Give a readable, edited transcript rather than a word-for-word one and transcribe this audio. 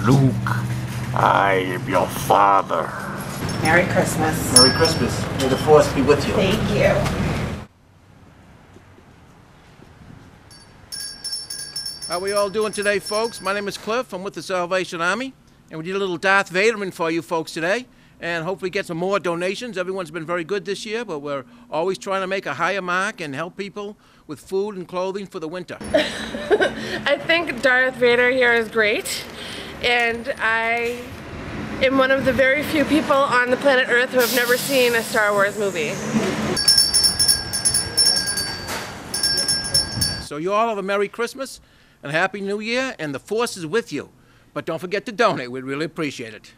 Luke, I am your father. Merry Christmas. Merry Christmas. May the Force be with you. Thank you. How are we all doing today, folks? My name is Cliff. I'm with the Salvation Army, and we did a little Darth Vader for you folks today, and hopefully get some more donations. Everyone's been very good this year, but we're always trying to make a higher mark and help people with food and clothing for the winter. I think Darth Vader here is great, and I am one of the very few people on the planet Earth who have never seen a Star Wars movie. So you all have a Merry Christmas and a Happy New Year, and the Force is with you. But don't forget to donate. We'd really appreciate it.